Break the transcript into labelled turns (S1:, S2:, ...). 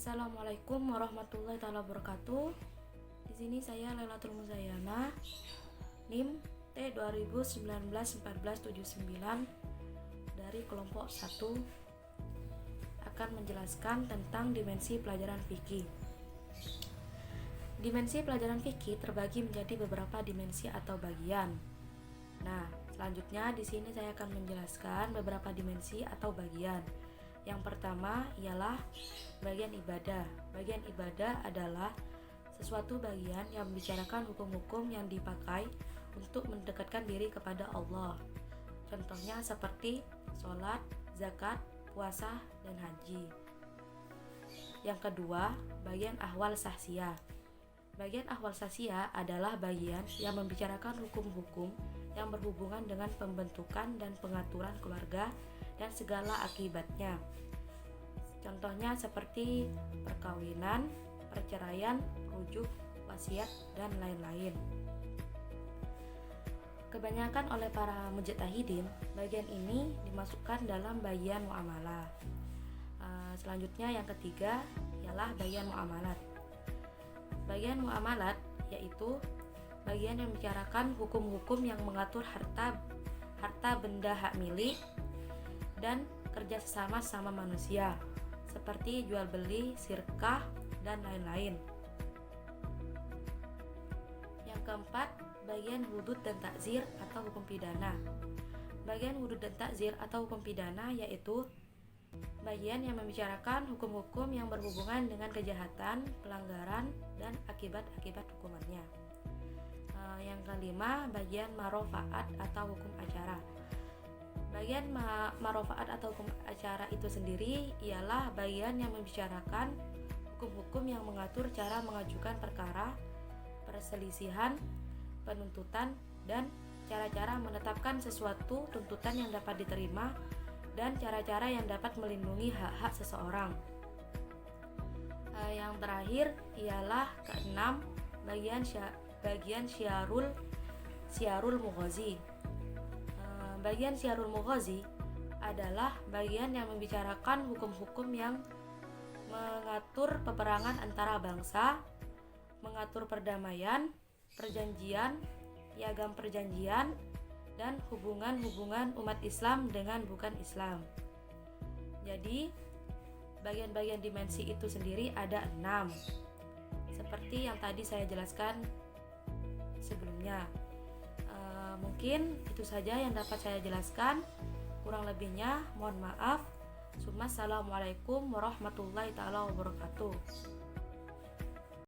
S1: Assalamualaikum warahmatullahi wabarakatuh. Di sini saya Lailatul Muzayana, NIM T20191479 dari kelompok 1 akan menjelaskan tentang dimensi pelajaran fikih. Dimensi pelajaran fikih terbagi menjadi beberapa dimensi atau bagian. Nah, selanjutnya di sini saya akan menjelaskan beberapa dimensi atau bagian. Yang pertama ialah bagian ibadah. Bagian ibadah adalah sesuatu bagian yang membicarakan hukum-hukum yang dipakai untuk mendekatkan diri kepada Allah. Contohnya seperti sholat, zakat, puasa, dan haji. Yang kedua, bagian ahwal sahsiyah. Bagian ahwal sahsiyah adalah bagian yang membicarakan hukum-hukum yang berhubungan dengan pembentukan dan pengaturan keluarga dan segala akibatnya. Contohnya seperti perkawinan, perceraian, rujuk, wasiat, dan lain-lain. Kebanyakan oleh para mujtahidin, bagian ini dimasukkan dalam bagian muamalah. Selanjutnya yang ketiga ialah bagian muamalat. Bagian muamalat yaitu bagian yang membicarakan hukum-hukum yang mengatur harta benda hak milik dan kerja sama manusia seperti jual beli, sirkah, dan lain-lain. Yang keempat, bagian hudud dan takzir atau hukum pidana. Bagian hudud dan takzir atau hukum pidana yaitu bagian yang membicarakan hukum-hukum yang berhubungan dengan kejahatan, pelanggaran, dan akibat-akibat hukumannya. Yang kelima, bagian marofaat atau hukum acara. Bagian marofaat atau hukum acara itu sendiri ialah bagian yang membicarakan hukum-hukum yang mengatur cara mengajukan perkara, perselisihan, penuntutan, dan cara-cara menetapkan sesuatu tuntutan yang dapat diterima dan cara-cara yang dapat melindungi hak-hak seseorang. Yang terakhir ialah keenam, bagian syiarul mughazi. Bagian syiarul mughazi adalah bagian yang membicarakan hukum-hukum yang mengatur peperangan antara bangsa, mengatur perdamaian, perjanjian, piagam perjanjian, dan hubungan-hubungan umat Islam dengan bukan Islam. Jadi, bagian-bagian dimensi itu sendiri ada 6. Seperti yang tadi saya jelaskan sebelumnya. Mungkin itu saja yang dapat saya jelaskan. Kurang lebihnya mohon maaf. Assalamualaikum warahmatullahi wabarakatuh.